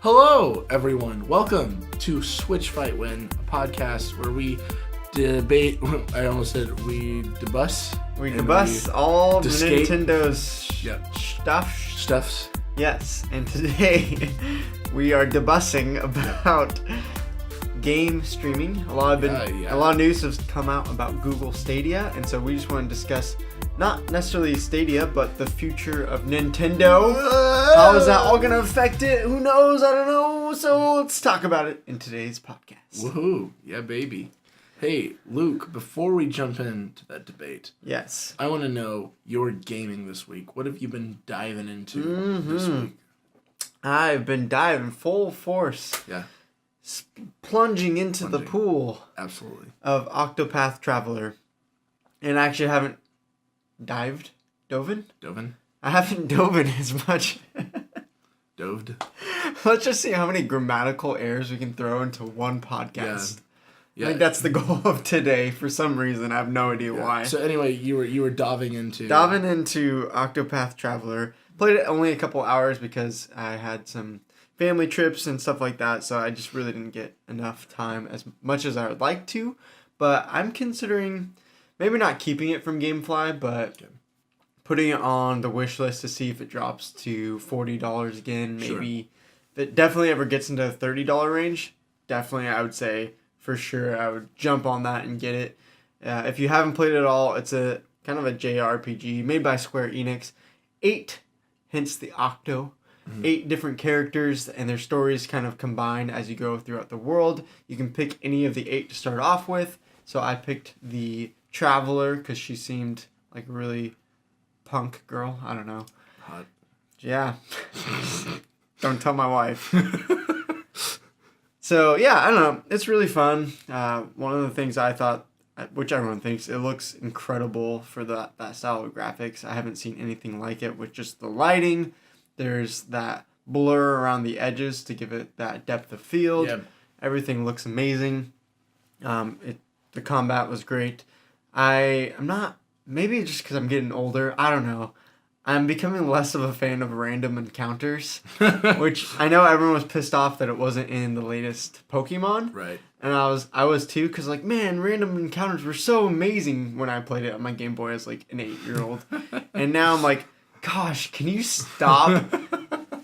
Hello, everyone. Welcome to Switch Fight Win, a podcast where we debate. I almost said we debus. We debus all Nintendo's stuffs. Yes, and today we are debussing about game streaming. A lot of news has come out about Google Stadia, and so we just want to discuss not necessarily Stadia, but the future of Nintendo. How is that all going to affect it? Who knows? I don't know. So let's talk about it in today's podcast. Woohoo! Yeah, baby. Hey, Luke, before we jump into that debate, yes, I want to know your gaming this week. What have you been diving into this week? I've been diving full force. Yeah. Plunging into the pool. Absolutely. Of Octopus Traveler. And I actually haven't dove in? I haven't dove in as much. Doved? Let's just see how many grammatical errors we can throw into one podcast. Yeah. I think that's the goal of today for some reason. I have no idea why. So anyway, you were diving into Octopus Traveler. Played it only a couple hours because I had some family trips and stuff like that, so I just really didn't get enough time as much as I would like to. But I'm considering maybe not keeping it from GameFly, but putting it on the wish list to see if it drops to $40 again. Maybe if it definitely ever gets into the $30 range, definitely I would say for sure I would jump on that and get it. If you haven't played it at all, it's a kind of a JRPG made by Square Enix. 8, hence the Octo. 8 different characters and their stories kind of combine as you go throughout the world. You can pick any of the 8 to start off with. So I picked the Traveler because she seemed like a really punk girl. I don't know. Hot. Yeah. Don't tell my wife. So yeah, I don't know. It's really fun. One of the things I thought, which everyone thinks, it looks incredible for that style of graphics. I haven't seen anything like it with just the lighting. There's that blur around the edges to give it that depth of field. Yep. Everything looks amazing. The combat was great. I'm not, maybe just because I'm getting older, I don't know. I'm becoming less of a fan of random encounters, which I know everyone was pissed off that it wasn't in the latest Pokemon. Right. And I was too, because like, man, random encounters were so amazing when I played it on my Game Boy as like an 8-year-old. And now I'm like, gosh, can you stop?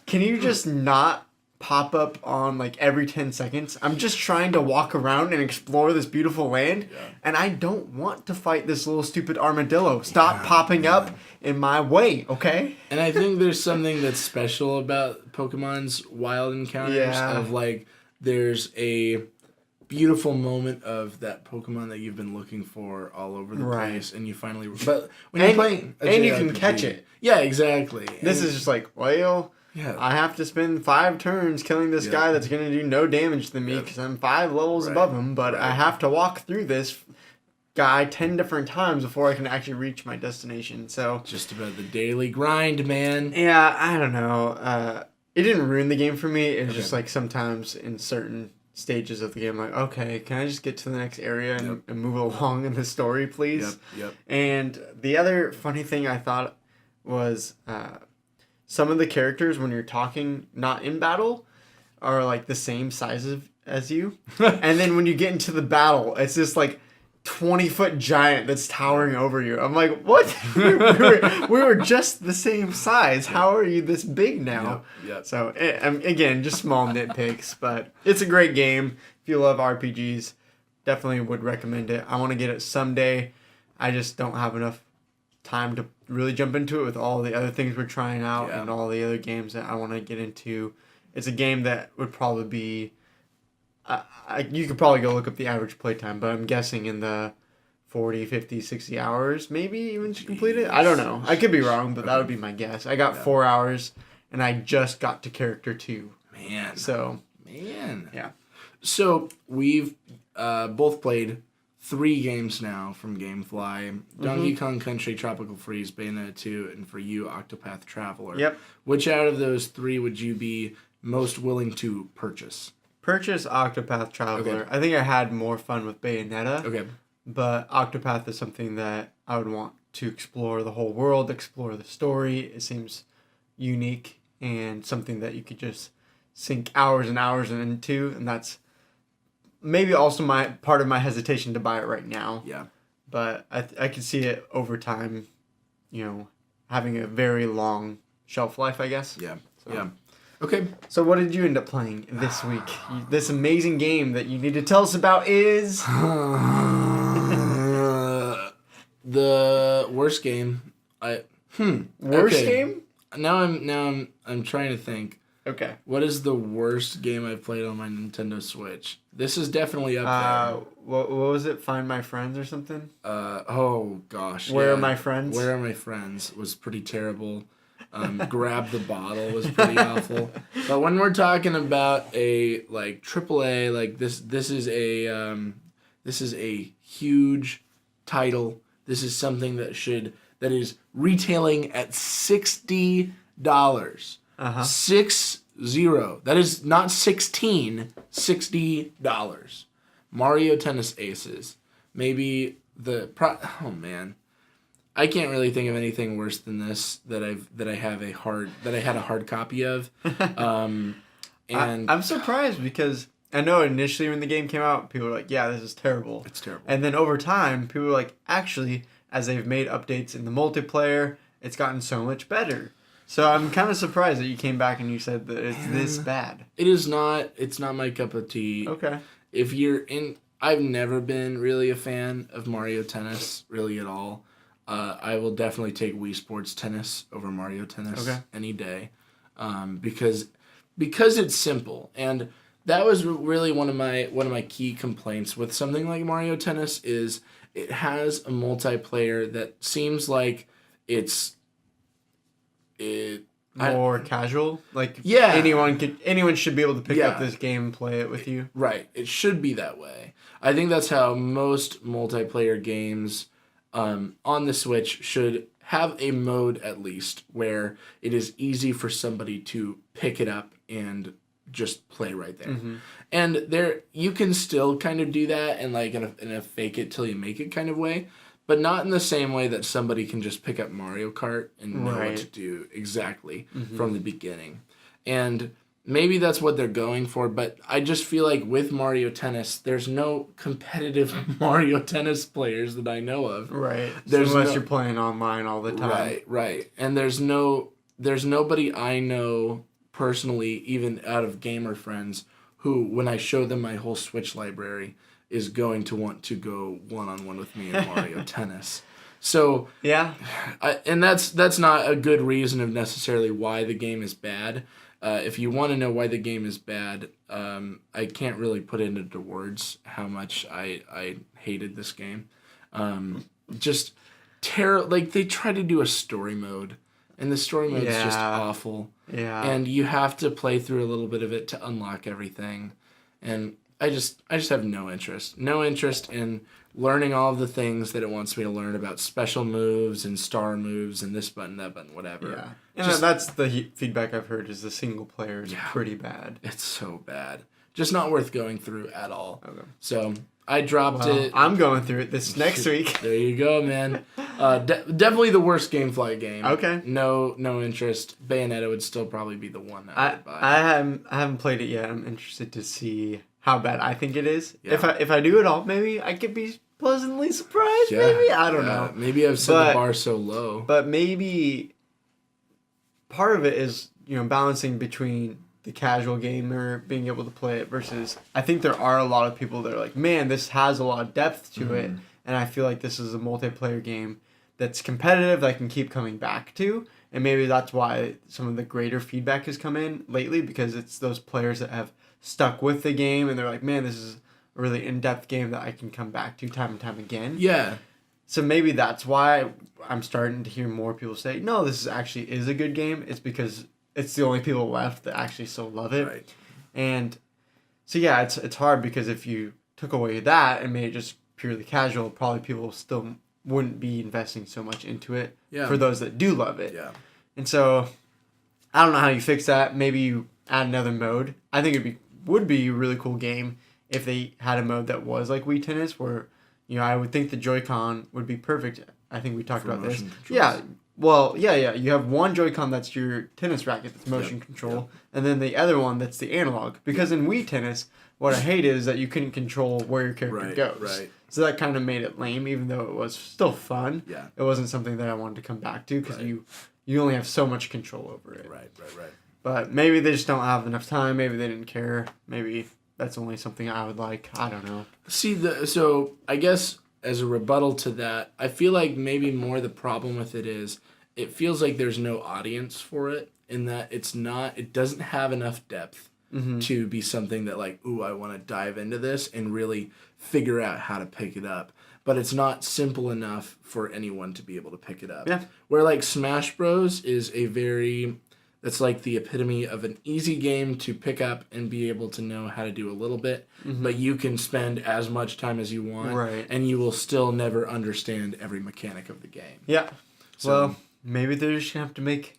Can you just not pop up on like every 10 seconds? I'm just trying to walk around and explore this beautiful land, and I don't want to fight this little stupid armadillo. Stop popping up in my way, okay? And I think there's something that's special about Pokemon's wild encounters of like there's a beautiful moment of that Pokemon that you've been looking for all over the place, and you finally. But when you're playing, and you can catch it. Yeah, exactly. This is just like, well, I have to spend 5 turns killing this guy that's gonna do no damage to me because I'm 5 levels above him. But I have to walk through this guy 10 different times before I can actually reach my destination. So just about the daily grind, man. Yeah, I don't know. It didn't ruin the game for me. It's just like sometimes in certain stages of the game, like, okay, can I just get to the next area and move along in the story, please? Yep. And the other funny thing I thought was some of the characters, when you're talking not in battle, are like the same size as you. And then when you get into the battle, it's this like 20-foot giant that's towering over you. I'm like, what? we were just the same size. How are you this big now? Yep. So, again, just small nitpicks, but it's a great game. If you love RPGs, definitely would recommend it. I want to get it someday. I just don't have enough time to really jump into it with all the other things we're trying out and all the other games that I want to get into. It's a game that would probably be... you could probably go look up the average playtime, but I'm guessing in the 40, 50, 60 hours, maybe even to complete it. I don't know. I could be wrong, but that would be my guess. I got 4 hours, and I just got to character 2. Man. Yeah. So we've both played 3 games now from GameFly. Donkey Kong Country, Tropical Freeze, Bayonetta 2, and for you, Octopus Traveler. Yep. Which out of those 3 would you be most willing to purchase? Purchase Octopus Traveler. Okay. I think I had more fun with Bayonetta. Okay. But Octopath is something that I would want to explore the whole world, explore the story. It seems unique and something that you could just sink hours and hours into, and that's maybe also part of my hesitation to buy it right now. Yeah. But I can see it over time, having a very long shelf life, I guess. Yeah. So. Yeah. Okay. So what did you end up playing this week? This amazing game that you need to tell us about is the worst game. Worst game? Now I'm trying to think. Okay. What is the worst game I've played on my Nintendo Switch? This is definitely up there. What was it? Find My Friends or something? Oh gosh. Where Are My Friends? Where Are My Friends was pretty terrible. Grab the Bottle was pretty awful. But when we're talking about a like AAA, like this is a huge title. This is something that is retailing at $60. 60. That is not 16. $60. Mario Tennis Aces. Maybe oh man, I can't really think of anything worse than this that I had a hard copy of. And I'm surprised because I know initially when the game came out, people were like, "Yeah, this is terrible." It's terrible. And then over time, people were like, "Actually, as they've made updates in the multiplayer, it's gotten so much better." So I'm kind of surprised that you came back and you said that it's this bad. It is not. It's not my cup of tea. Okay. I've never been really a fan of Mario Tennis, really at all. I will definitely take Wii Sports Tennis over Mario Tennis any day, because it's simple, and that was really one of my key complaints with something like Mario Tennis is it has a multiplayer that seems like it's more casual. Like yeah, anyone should be able to pick up this game and play it with you. Right, it should be that way. I think that's how most multiplayer games on the Switch should have a mode at least where it is easy for somebody to pick it up and just play right there. Mm-hmm. And there you can still kind of do that in like in a fake it till you make it kind of way, but not in the same way that somebody can just pick up Mario Kart and know what to do exactly from the beginning. And maybe that's what they're going for, but I just feel like with Mario Tennis, there's no competitive Mario Tennis players that I know of. Right. Unless you're playing online all the time. Right. And there's nobody I know personally, even out of gamer friends, who, when I show them my whole Switch library, is going to want to go one-on-one with me in Mario Tennis. So yeah, and that's not a good reason of necessarily why the game is bad. If you want to know why the game is bad, I can't really put it into words how much I hated this game. Just like they try to do a story mode, and the story mode is just awful. Yeah, and you have to play through a little bit of it to unlock everything, and I just have no interest in learning all of the things that it wants me to learn about special moves and star moves and this button, that button, whatever. Yeah. And that's the feedback I've heard is the single player is pretty bad. It's so bad. Just not worth going through at all. Okay. So I dropped it. I'm going through it this next week. There you go, man. Definitely the worst GameFly game. Okay. No interest. Bayonetta would still probably be the one that I would buy. I haven't played it yet. I'm interested to see how bad I think it is. Yeah. If I do it all, maybe I could be pleasantly surprised. Yeah, maybe I don't know. Maybe I've set the bar so low. But maybe part of it is balancing between the casual gamer being able to play it versus I think there are a lot of people that are like, man, this has a lot of depth to it, and I feel like this is a multiplayer game that's competitive that I can keep coming back to. And maybe that's why some of the greater feedback has come in lately, because it's those players that have stuck with the game and they're like, man, this is a really in-depth game that I can come back to time and time again. Yeah. So maybe that's why I'm starting to hear more people say, no, this is a good game. It's because it's the only people left that actually still love it. Right. And so yeah, it's hard because if you took away that and made it just purely casual, probably people still wouldn't be investing so much into it for those that do love it. Yeah. And so I don't know how you fix that. Maybe you add another mode. I think would be a really cool game if they had a mode that was like Wii Tennis where, I would think the Joy-Con would be perfect. I think we talked about this. Controls. Yeah, Well, yeah. You have one Joy-Con that's your tennis racket, that's motion control, and then the other one that's the analog. Because in Wii Tennis, what I hate is that you couldn't control where your character goes. Right. So that kind of made it lame, even though it was still fun. Yeah. It wasn't something that I wanted to come back to because you only have so much control over it. Right. But maybe they just don't have enough time. Maybe they didn't care. Maybe that's only something I would like. I don't know. So I guess as a rebuttal to that, I feel like maybe more the problem with it is it feels like there's no audience for it in that it doesn't have enough depth to be something that like, ooh, I want to dive into this and really figure out how to pick it up. But it's not simple enough for anyone to be able to pick it up. Yeah. Where like Smash Bros is that's like the epitome of an easy game to pick up and be able to know how to do a little bit, but you can spend as much time as you want, and you will still never understand every mechanic of the game. Yeah. So, well, maybe they're just going to have to make,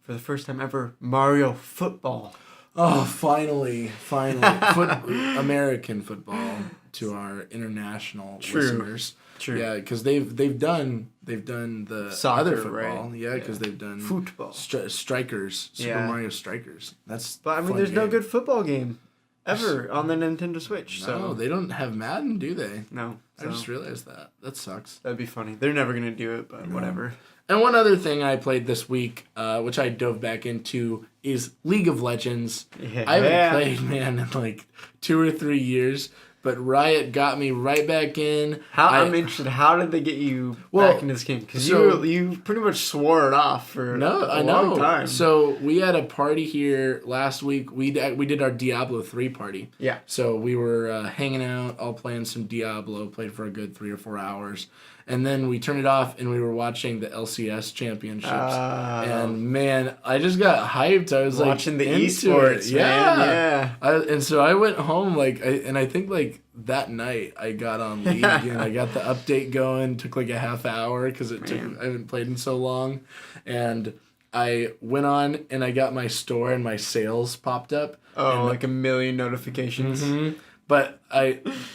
for the first time ever, Mario Football. Oh, finally. American football to our international listeners. True. Yeah, because they've done the soccer, other football. Right? Yeah, because they've done football. Strikers, Super Mario Strikers. But I mean, there's no good football game ever on the Nintendo Switch. No, they don't have Madden, do they? No. I just realized that. That sucks. That'd be funny. They're never gonna do it, but whatever. And one other thing I played this week, which I dove back into, is League of Legends. Yeah. I haven't played, man, in like 2 or 3 years. But Riot got me right back in. I'm interested. How did they get you back into this game? Because you pretty much swore it off for a long time. So we had a party here last week. We did our Diablo 3 party. Yeah. So we were hanging out, all playing some Diablo. Played for a good 3 or 4 hours. And then we turned it off and we were watching the LCS championships. And man, I just got hyped. I was watching the esports, man. Yeah. And so I went home I think like that night I got on League and I got the update going. Took like a half hour because I haven't played in so long. And I went on and I got my store and my sales popped up. Oh, like a million notifications. Mm-hmm. But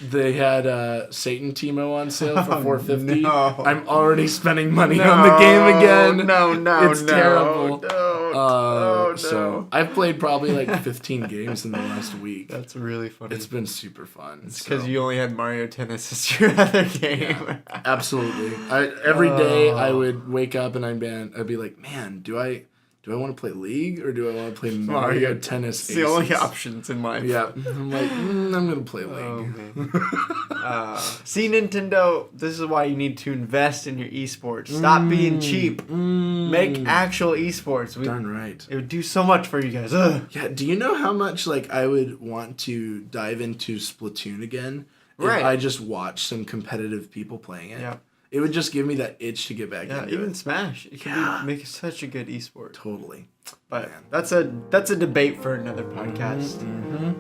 they had Satan Teemo on sale for $4.50. No. I'm already spending money on the game again. It's terrible. No. So I've played probably like 15 games in the last week. That's really funny. It's been super fun. It's because you only had Mario Tennis as your other game. Yeah, absolutely. Every day I would wake up and I'd be like, man, do I want to play League or do I want to play Mario Tennis? It's the only options in life. Yeah. I'm like, I'm going to play League. See, Nintendo, this is why you need to invest in your esports. Stop being cheap. Make actual esports. Darn right. It would do so much for you guys. Ugh. Yeah, do you know how much like I would want to dive into Splatoon again if I just watched some competitive people playing it? Yeah. It would just give me that itch to get back into it. Yeah, even Smash. It can make such a good esport. Totally. But that's a debate for another podcast. Mm-hmm.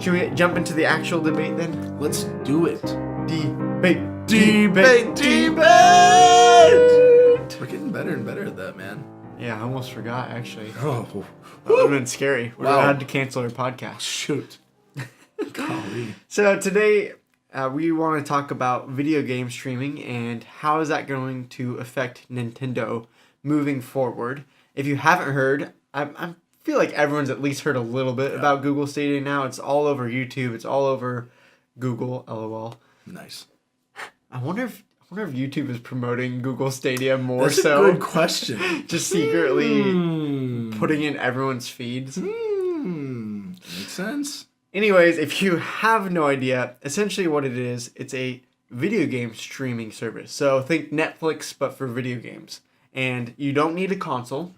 Should we jump into the actual debate then? Let's do it. Debate. We're getting better and better at that, man. Yeah, I almost forgot, actually. Oh. That would have been scary. We had to cancel our podcast. Shoot. Golly. So today, we want to talk about video game streaming and how is that going to affect Nintendo moving forward. If you haven't heard, I feel like everyone's at least heard a little bit about Google Stadia now. It's all over YouTube. It's all over Google, LOL. Nice. I wonder if YouTube is promoting Google Stadia more. That's so. That's a good question. Just secretly putting in everyone's feeds. Makes sense. Anyways, if you have no idea, essentially what it is, it's a video game streaming service. So think Netflix, but for video games. And you don't need a console.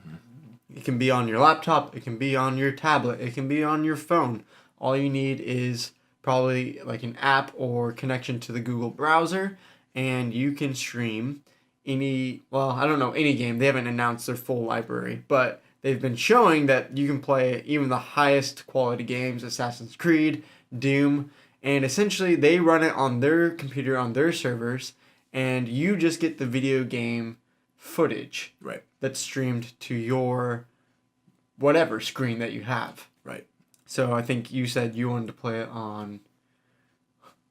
It can be on your laptop. It can be on your tablet. It can be on your phone. All you need is probably like an app or connection to the Google browser, and you can stream any game. They haven't announced their full library, but they've been showing that you can play even the highest quality games, Assassin's Creed, Doom, and essentially they run it on their computer, on their servers, and you just get the video game footage that's streamed to your whatever screen that you have. Right. So I think you said you wanted to play it on...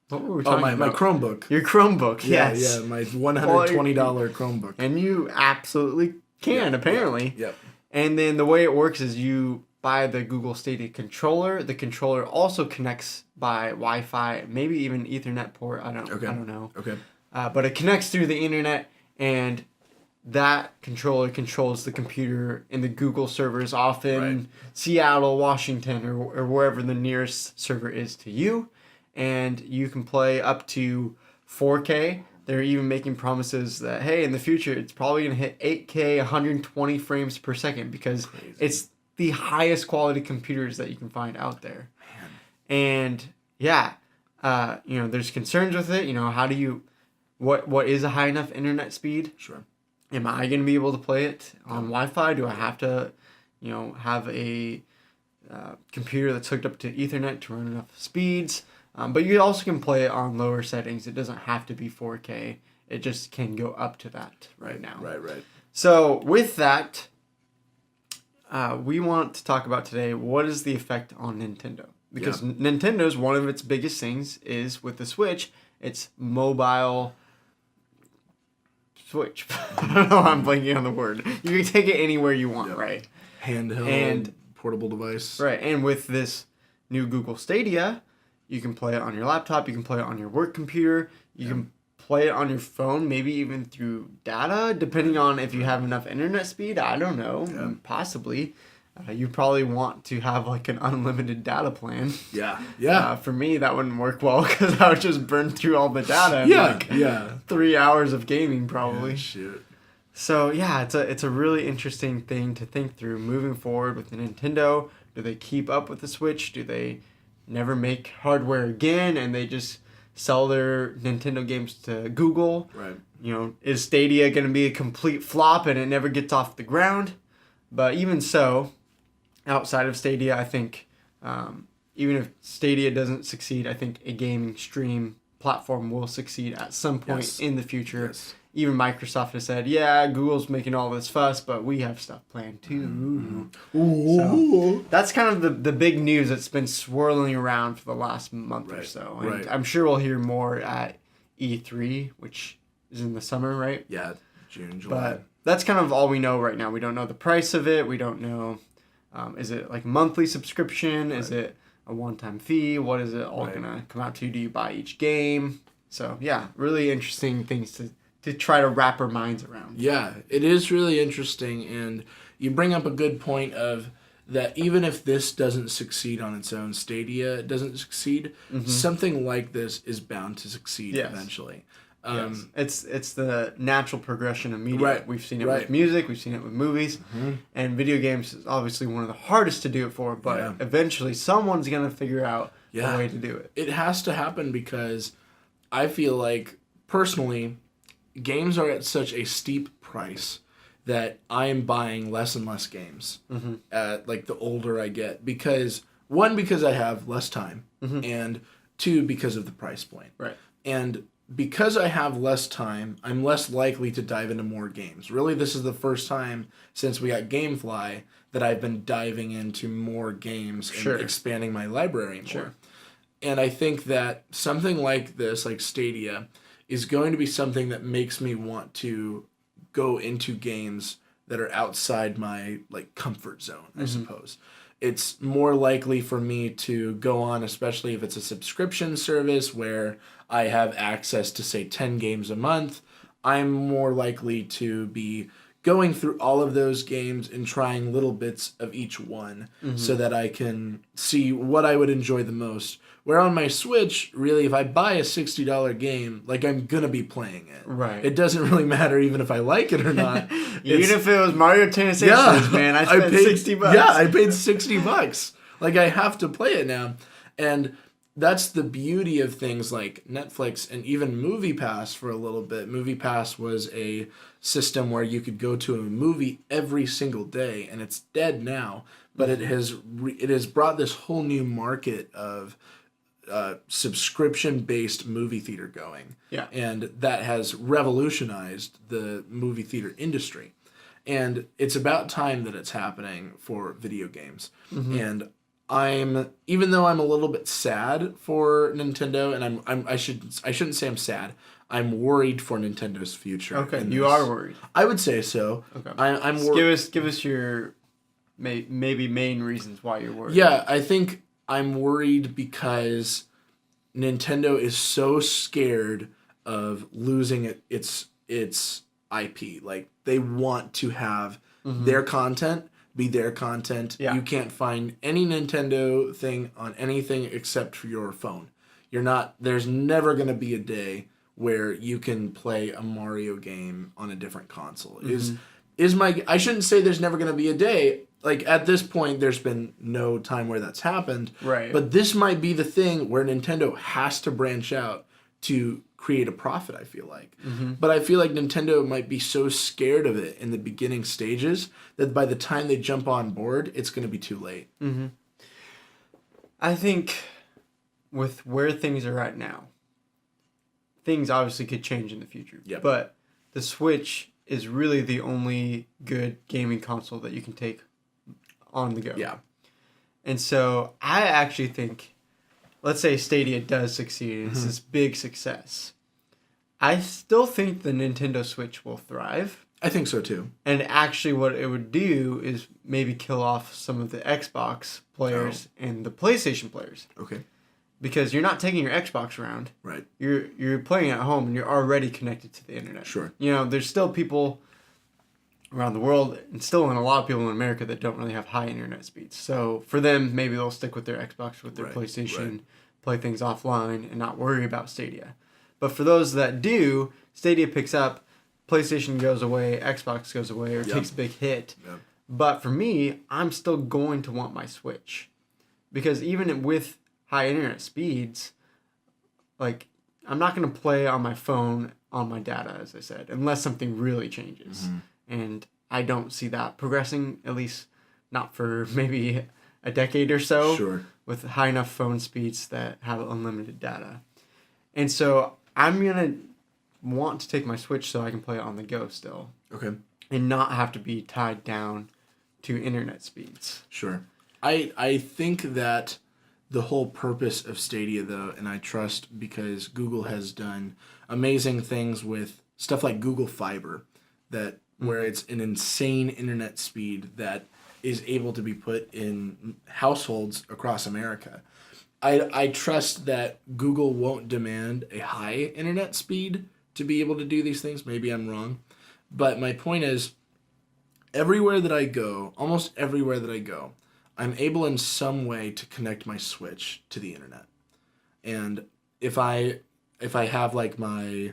What were we talking about? My Chromebook. Your Chromebook, yes. Yeah, my $120 Chromebook. And you absolutely can, apparently. Yep. And then the way it works is you buy the Google Stadia controller. The controller also connects by Wi-Fi, maybe even Ethernet port. I don't know. Okay. But it connects through the internet, and that controller controls the computer in the Google servers, often Seattle, Washington, or wherever the nearest server is to you. And you can play up to 4K. They're even making promises that, hey, in the future, it's probably going to hit 8K, 120 frames per second, because it's the highest quality computers that you can find out there. Man. And yeah, there's concerns with it. How do you, what is a high enough internet speed? Sure. Am I going to be able to play it on Wi-Fi? Do I have to, have a computer that's hooked up to Ethernet to run enough speeds? But you also can play it on lower settings. It doesn't have to be 4K. It just can go up to that right now. Right. So with that, we want to talk about today, what is the effect on Nintendo? Because Nintendo's, one of its biggest things is with the Switch, it's mobile Switch. I don't know why I'm blanking on the word. You can take it anywhere you want, right? Handheld and portable device. Right, and with this new Google Stadia, you can play it on your laptop, you can play it on your work computer, you can play it on your phone, maybe even through data, depending on if you have enough internet speed. I don't know, possibly. You probably want to have like an unlimited data plan. Yeah. For me, that wouldn't work well because I would just burn through all the data in 3 hours of gaming probably. Yeah, shoot. So yeah, it's a really interesting thing to think through moving forward with the Nintendo. Do they keep up with the Switch? Do they never make hardware again and they just sell their Nintendo games to Google? Right. Is Stadia going to be a complete flop and it never gets off the ground? But even so, outside of Stadia, I think even if Stadia doesn't succeed, I think a gaming stream platform will succeed at some point in the future. Yes. Even Microsoft has said, yeah, Google's making all this fuss, but we have stuff planned too. So that's kind of the big news that's been swirling around for the last month or so. And I'm sure we'll hear more at E3, which is in the summer, right? Yeah, June, July. But that's kind of all we know right now. We don't know the price of it. We don't know, is it like a monthly subscription? Is it a one-time fee? What is it all going to come out to? Do you buy each game? So yeah, really interesting things to try to wrap our minds around. Yeah, it is really interesting, and you bring up a good point of that even if this doesn't succeed on its own, Stadia doesn't succeed, something like this is bound to succeed eventually. It's the natural progression of media. Right. We've seen it with music, we've seen it with movies, and video games is obviously one of the hardest to do it for, but eventually someone's going to figure out a way to do it. It has to happen because I feel like, personally, games are at such a steep price that I am buying less and less games like the older I get, because I have less time, and two, because of the price point. Right. And because I have less time, I'm less likely to dive into more games. Really, this is the first time since we got GameFly that I've been diving into more games and expanding my library more. And I think that something like this, like Stadia, is going to be something that makes me want to go into games that are outside my comfort zone, I suppose. It's more likely for me to go on, especially if it's a subscription service where I have access to, say, 10 games a month. I'm more likely to be going through all of those games and trying little bits of each one so that I can see what I would enjoy the most. Where on my Switch, really, if I buy a $60 game, I'm going to be playing it. Right. It doesn't really matter even if I like it or not. Even if it was Mario Tennis Aces, man, I spent $60. Yeah, I paid $60. I have to play it now. And that's the beauty of things like Netflix and even MoviePass for a little bit. MoviePass was a system where you could go to a movie every single day, and it's dead now. But it has brought this whole new market of subscription-based movie theater going. Yeah. And that has revolutionized the movie theater industry. And it's about time that it's happening for video games. And even though I'm a little bit sad for Nintendo, and I shouldn't say I'm sad. I'm worried for Nintendo's future. Okay, you are worried. I would say so. Okay. I'm give us your maybe main reasons why you're worried. Yeah, I think I'm worried because Nintendo is so scared of losing its IP. Like, they want to have their content be their content. Yeah. You can't find any Nintendo thing on anything except for your phone. There's never going to be a day where you can play a Mario game on a different console. I shouldn't say there's never going to be a day. Like, at this point, there's been no time where that's happened. Right. But this might be the thing where Nintendo has to branch out to create a profit, I feel like. But I feel like Nintendo might be so scared of it in the beginning stages that by the time they jump on board, it's going to be too late. I think with where things are at now, things obviously could change in the future. Yep. But the Switch is really the only good gaming console that you can take on the go. Yeah. And so I actually think, let's say Stadia does succeed, it's this big success. I still think the Nintendo Switch will thrive. I think so too. And actually what it would do is maybe kill off some of the Xbox players and the PlayStation players. Okay. Because you're not taking your Xbox around. Right. You're playing at home and you're already connected to the internet. Sure. You know, there's still people around the world and still in a lot of people in America that don't really have high internet speeds. So for them, maybe they'll stick with their Xbox, with their PlayStation, play things offline and not worry about Stadia. But for those that do, Stadia picks up, PlayStation goes away, Xbox goes away, or takes a big hit. Yep. But for me, I'm still going to want my Switch. Because even with high internet speeds, like, I'm not going to play on my phone on my data, as I said, unless something really changes. And I don't see that progressing, at least not for maybe a decade or so. Sure. With high enough phone speeds that have unlimited data. And so I'm going to want to take my Switch so I can play it on the go still. Okay. And not have to be tied down to internet speeds. Sure. I think that the whole purpose of Stadia, though, and I trust because Google has done amazing things with stuff like Google Fiber, that where it's an insane internet speed that is able to be put in households across America. I trust that Google won't demand a high internet speed to be able to do these things. Maybe I'm wrong. But my point is, everywhere that I go, almost everywhere that I go, I'm able in some way to connect my Switch to the internet. And if I have like my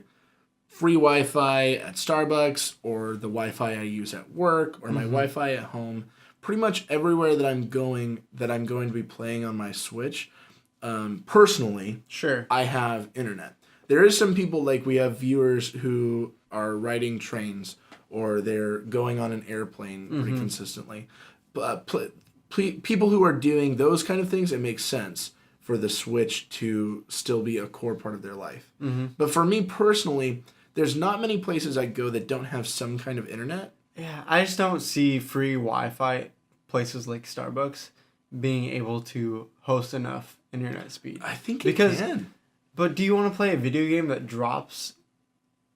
free Wi-Fi at Starbucks or the Wi-Fi I use at work or my Wi-Fi at home, pretty much everywhere that I'm going to be playing on my Switch, personally, Sure. I have internet. There is some people, like we have viewers who are riding trains or they're going on an airplane pretty consistently. But people who are doing those kind of things, it makes sense for the Switch to still be a core part of their life. But for me personally, there's not many places I go that don't have some kind of internet. Yeah, I just don't see free Wi-Fi places like Starbucks being able to host enough internet speed. I think it can. But do you want to play a video game that drops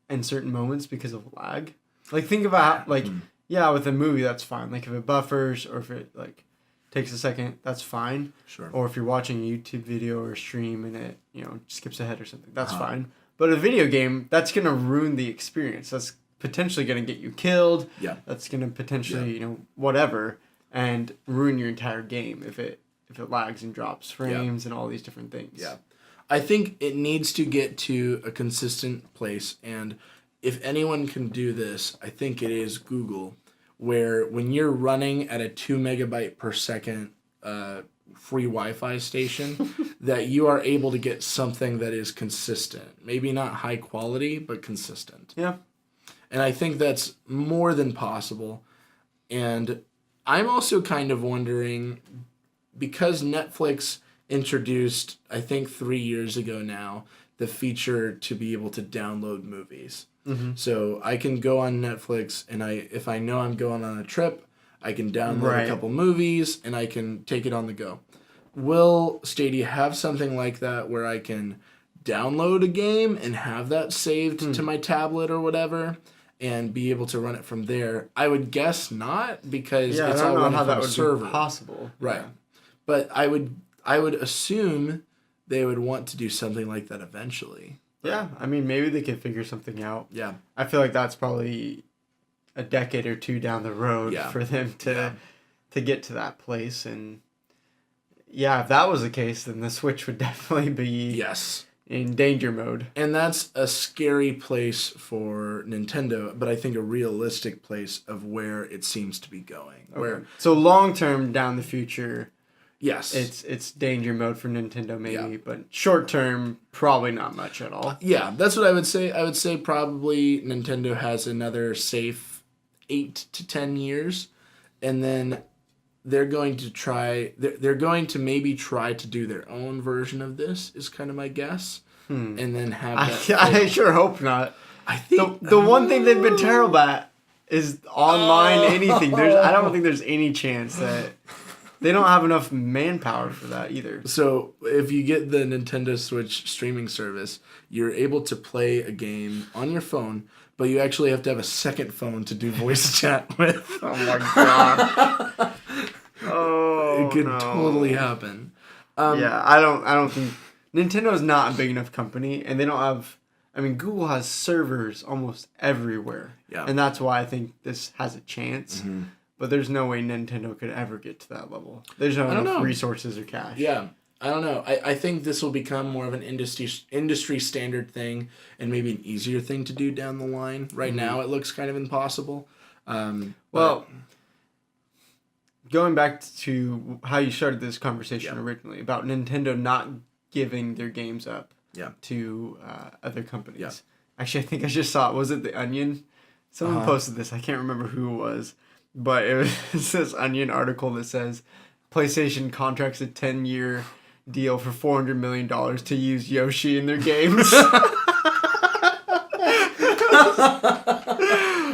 in certain moments because of lag? Like, think about, like, yeah, with a movie, that's fine. Like, if it buffers or if it, like, takes a second, that's fine. Sure. Or if you're watching a YouTube video or a stream and it, skips ahead or something, that's fine. But a video game, that's going to ruin the experience. That's potentially going to get you killed. Yeah. That's going to potentially, whatever, and ruin your entire game if it lags and drops frames and all these different things. Yeah. I think it needs to get to a consistent place, and if anyone can do this, I think it is Google, where when you're running at a 2 megabyte per second free Wi-Fi station, that you are able to get something that is consistent. Maybe not high quality, but consistent. Yeah. And I think that's more than possible. And I'm also kind of wondering, because Netflix introduced, I think 3 years ago now, the feature to be able to download movies. Mm-hmm. So I can go on Netflix, and if I know I'm going on a trip, I can download a couple movies, and I can take it on the go. Will Stadia have something like that where I can download a game and have that saved to my tablet or whatever and be able to run it from there? I would guess not, because it's all running from a server. Be possible. Right. Yeah. But I would assume they would want to do something like that eventually. Yeah, I mean, maybe they could figure something out. Yeah. I feel like that's probably a decade or two down the road for them to get to that place. And yeah, if that was the case, then the Switch would definitely be in danger mode. And that's a scary place for Nintendo, but I think a realistic place of where it seems to be going. Okay. So long term down the future... Yes. It's danger mode for Nintendo maybe, but short term, probably not much at all. Yeah, that's what I would say. I would say probably Nintendo has another safe 8 to 10 years, and then they're going to try, they're going to maybe try to do their own version of this, is kind of my guess, and then have that I sure hope not. I think the one thing they've been terrible at is online anything. I don't think there's any chance that... They don't have enough manpower for that either. So if you get the Nintendo Switch streaming service, you're able to play a game on your phone, but you actually have to have a second phone to do voice chat with. Oh my god. It could totally happen. I don't think... Nintendo's not a big enough company, and they don't have... I mean, Google has servers almost everywhere. Yeah. And that's why I think this has a chance. Mm-hmm. But there's no way Nintendo could ever get to that level. There's no enough resources or cash. Yeah, I don't know. I think this will become more of an industry standard thing and maybe an easier thing to do down the line. Right now, it looks kind of impossible. Well, going back to how you started this conversation originally about Nintendo not giving their games up to other companies. Yeah. Actually, I think I just saw it. Was it The Onion? Someone posted this. I can't remember who it was. But it was this Onion article that says PlayStation contracts a 10-year deal for $400 million to use Yoshi in their games. I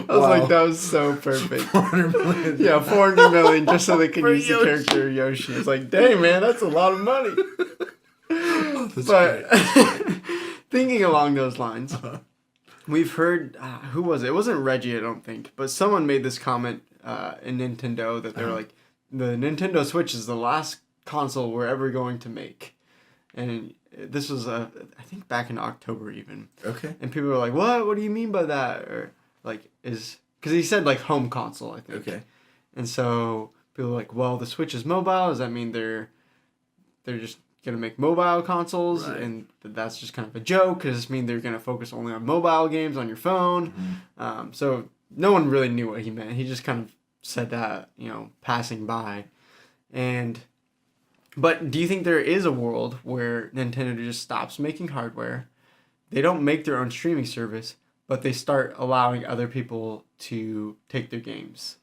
was like, that was so perfect. $400 million. Yeah, $400 million just so they could use Yoshi. The character Yoshi. It's like, dang, man, that's a lot of money. But thinking along those lines, we've heard, who was it? It wasn't Reggie, I don't think, but someone made this comment in Nintendo that they're like, the Nintendo Switch is the last console we're ever going to make. And this was, I think, back in October even. Okay. And people were like, what? What do you mean by that? Or, like, because he said, like, home console, I think. Okay. And so people were like, well, the Switch is mobile. Does that mean they're just going to make mobile consoles? Right. And that's just kind of a joke. Does this mean they're going to focus only on mobile games on your phone? Mm-hmm. So no one really knew what he meant. He just kind of said that, passing by. But do you think there is a world where Nintendo just stops making hardware? They don't make their own streaming service, but they start allowing other people to take their games?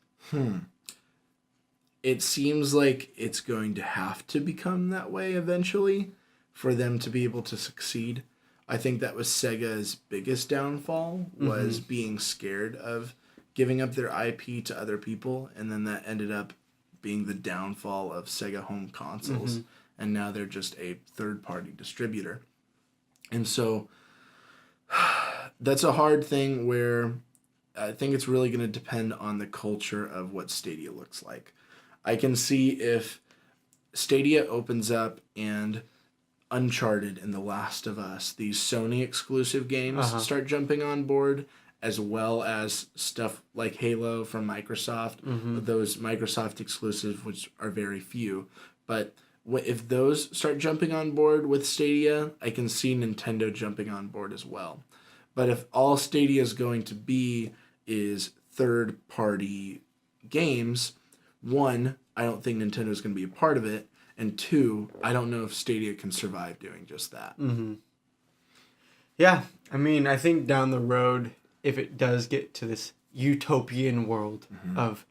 It seems like it's going to have to become that way eventually for them to be able to succeed. I think that was Sega's biggest downfall, was being scared of giving up their IP to other people, and then that ended up being the downfall of Sega home consoles, and now they're just a third-party distributor. And so that's a hard thing where I think it's really going to depend on the culture of what Stadia looks like. I can see if Stadia opens up and Uncharted and The Last of Us, these Sony exclusive games, start jumping on board, as well as stuff like Halo from Microsoft, those Microsoft exclusives, which are very few. But if those start jumping on board with Stadia, I can see Nintendo jumping on board as well. But if all Stadia is going to be is third-party games, one, I don't think Nintendo is going to be a part of it. And two, I don't know if Stadia can survive doing just that. Yeah, I mean, I think down the road, if it does get to this utopian world of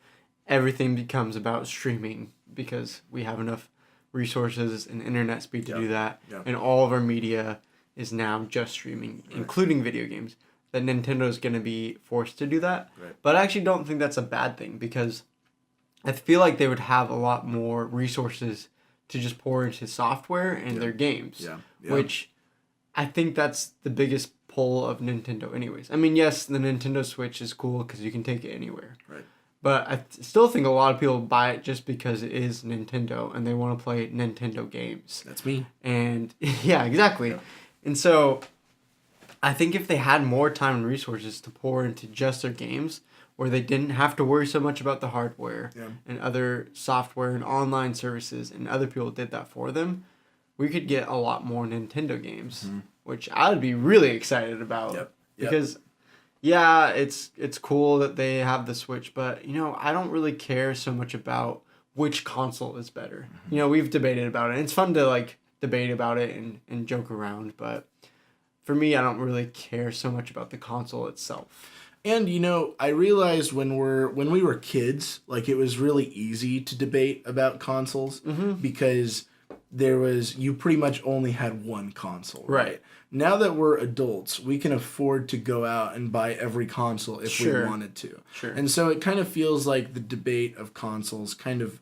everything becomes about streaming because we have enough resources and internet speed to do that. Yep. And all of our media is now just streaming, including video games. That Nintendo is going to be forced to do that. Right. But I actually don't think that's a bad thing, because I feel like they would have a lot more resources to just pour into software and their games. Yeah. Which I think that's the biggest pull of Nintendo anyways. I mean, yes, the Nintendo Switch is cool because you can take it anywhere. Right. But I still think a lot of people buy it just because it is Nintendo and they want to play Nintendo games. That's me. And yeah, exactly. Yeah. And so I think if they had more time and resources to pour into just their games, where they didn't have to worry so much about the hardware and other software and online services, and other people did that for them, we could get a lot more Nintendo games, which I would be really excited about. Yep. Because, yeah, it's cool that they have the Switch, but, I don't really care so much about which console is better. We've debated about it, and it's fun to, debate about it and joke around, but for me, I don't really care so much about the console itself. And, I realized when we were kids, it was really easy to debate about consoles because you pretty much only had one console. Right. Now that we're adults, we can afford to go out and buy every console if we wanted to. Sure. And so it kind of feels like the debate of consoles kind of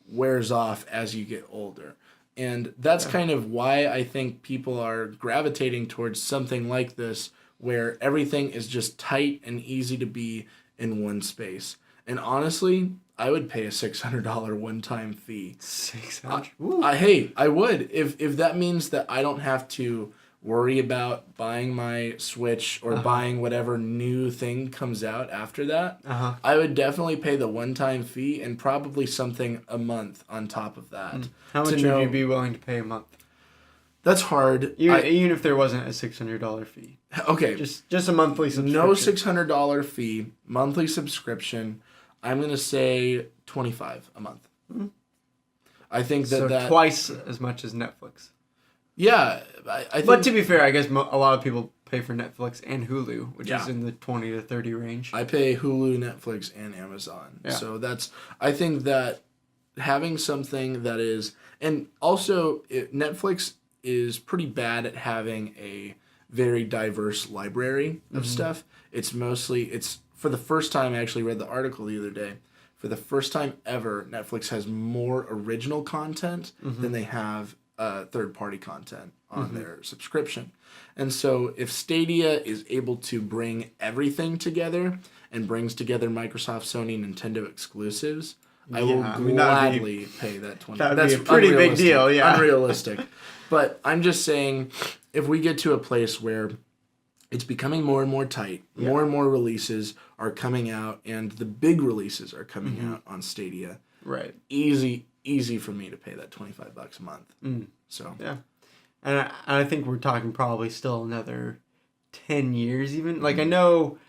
wears off as you get older. And that's kind of why I think people are gravitating towards something like this, where everything is just tight and easy to be in one space. And honestly, I would pay a $600 one-time fee. $600? I would. If that means that I don't have to worry about buying my Switch or buying whatever new thing comes out after that, I would definitely pay the one-time fee and probably something a month on top of that. How much would you be willing to pay a month? That's hard. Even if there wasn't a $600 fee. Okay. Just a monthly subscription. No $600 fee, monthly subscription. I'm going to say $25 a month. Mm-hmm. I think that twice as much as Netflix. Yeah. I think, but to be fair, I guess a lot of people pay for Netflix and Hulu, which is in the 20 to 30 range. I pay Hulu, Netflix, and Amazon. Yeah. So I think that having something that is, and also Netflix is pretty bad at having a very diverse library of stuff. It's for the first time, I actually read the article the other day, for the first time ever, Netflix has more original content than they have third-party content on their subscription. And so if Stadia is able to bring everything together and brings together Microsoft, Sony, Nintendo exclusives, I will gladly pay that $20. That's a pretty big deal, Unrealistic. But I'm just saying, if we get to a place where it's becoming more and more tight, more and more releases are coming out, and the big releases are coming out on Stadia. Right. Easy for me to pay that $25 a month. So yeah, and I think we're talking probably still another 10 years even. I know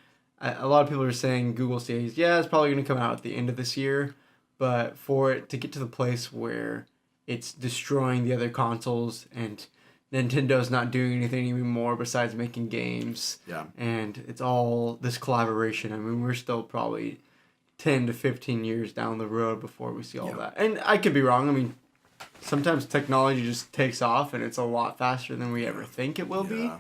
a lot of people are saying Google Stadia, it's probably going to come out at the end of this year, but for it to get to the place where it's destroying the other consoles and Nintendo's not doing anything anymore besides making games. Yeah. And it's all this collaboration. I mean, we're still probably 10 to 15 years down the road before we see all that. And I could be wrong. I mean, sometimes technology just takes off and it's a lot faster than we ever think it will be.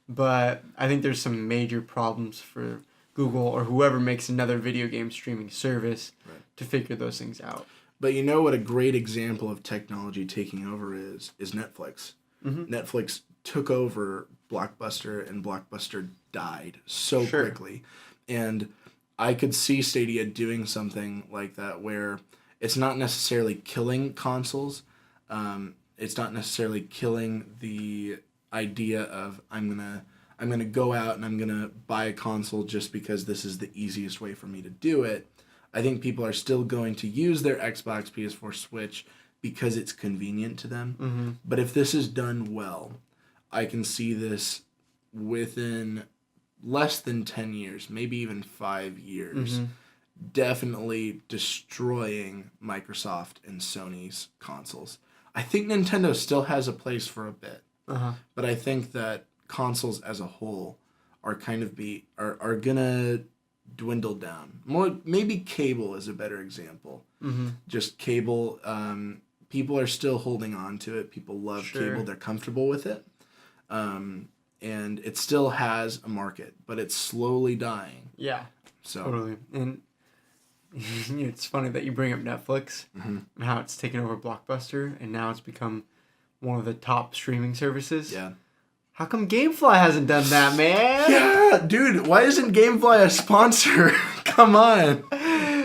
But I think there's some major problems for Google or whoever makes another video game streaming service to figure those things out. But you know what a great example of technology taking over is Netflix. Netflix took over Blockbuster, and Blockbuster died so quickly. And I could see Stadia doing something like that, where it's not necessarily killing consoles. It's not necessarily killing the idea of I'm gonna go out and I'm gonna buy a console just because this is the easiest way for me to do it. I think people are still going to use their Xbox, PS4, Switch because it's convenient to them. But if this is done well, I can see this within less than 10 years, maybe even 5 years, definitely destroying Microsoft and Sony's consoles. I think Nintendo still has a place for a bit, but I think that consoles as a whole are are gonna dwindle down. More, maybe cable is a better example. Just cable people are still holding on to it. People love cable. They're comfortable with it. And it still has a market, but it's slowly dying. Yeah. So totally. And it's funny that you bring up Netflix and how it's taken over Blockbuster, and now it's become one of the top streaming services. Yeah. How come Gamefly hasn't done that, man? Yeah, dude. Why isn't Gamefly a sponsor? Come on.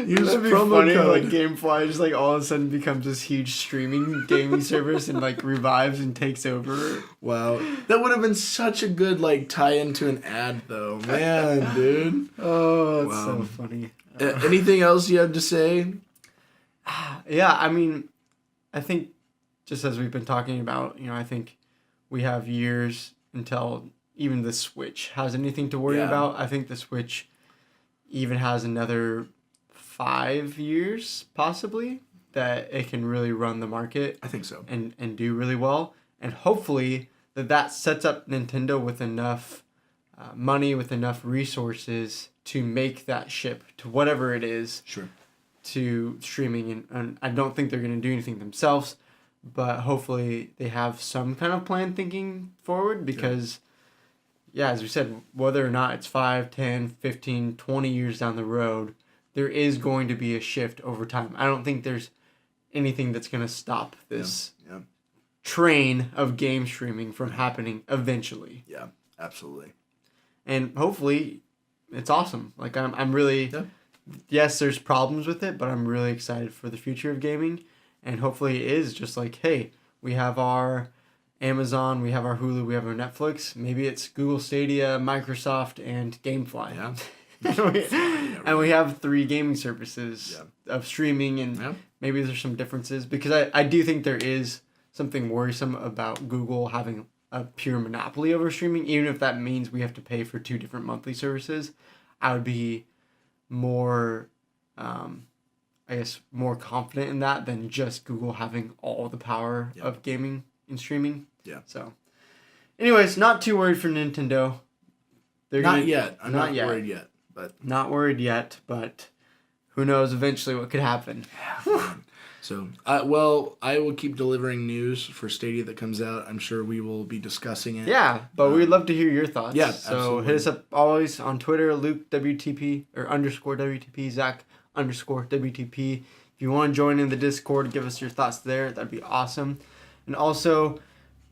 Use That'd be promo funny, code. like Gamefly just like all of a sudden becomes this huge streaming gaming service and like revives and takes over. Wow. That would have been such a good like tie into an ad though. Man, dude. Oh, it's so funny. Anything else you have to say? Yeah, I mean, I think just as we've been talking about, I think we have years until even the Switch has anything to worry about. I think the Switch even has another 5 years, possibly, that it can really run the market. I think so. And do really well. And hopefully that sets up Nintendo with enough money, with enough resources to make that ship to whatever it is. Sure. To streaming. And I don't think they're going to do anything themselves, but hopefully they have some kind of plan thinking forward because, as we said, whether or not it's 5, 10, 15, 20 years down the road, there is going to be a shift over time. I don't think there's anything that's going to stop this train of game streaming from happening eventually. Yeah, absolutely. And hopefully it's awesome. Like I'm really, yes, there's problems with it, but I'm really excited for the future of gaming. And hopefully it is just like, hey, we have our Amazon, we have our Hulu, we have our Netflix. Maybe it's Google Stadia, Microsoft, and Gamefly. Yeah. and we have 3 gaming services of streaming, and maybe there's some differences. Because I do think there is something worrisome about Google having a pure monopoly over streaming, even if that means we have to pay for 2 different monthly services. I would be more... more confident in that than just Google having all the power of gaming and streaming. Yeah. So, anyways, not too worried for Nintendo. Not yet. I'm not worried yet. Not worried yet, but who knows eventually what could happen. So, I will keep delivering news for Stadia that comes out. I'm sure we will be discussing it. Yeah, but we'd love to hear your thoughts. Yeah, so absolutely. Hit us up always on Twitter, Luke WTP or _WTP, Zack _WTP. If you want to join in the Discord, give us your thoughts there. That'd be awesome. And also,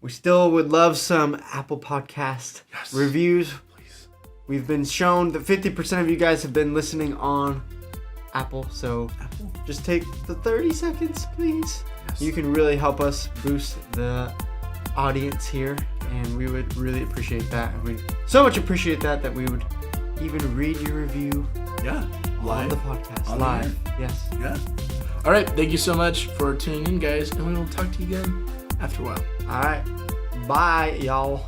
we still would love some Apple Podcast reviews. Please. We've been shown that 50% of you guys have been listening on Apple. So just take the 30 seconds, please. Yes. You can really help us boost the audience here. And we would really appreciate that. And we so much appreciate that we would even read your review. Yeah. On the podcast. Live. Yes. Yeah. All right. Thank you so much for tuning in, guys. And we will talk to you again after a while. All right. Bye, y'all.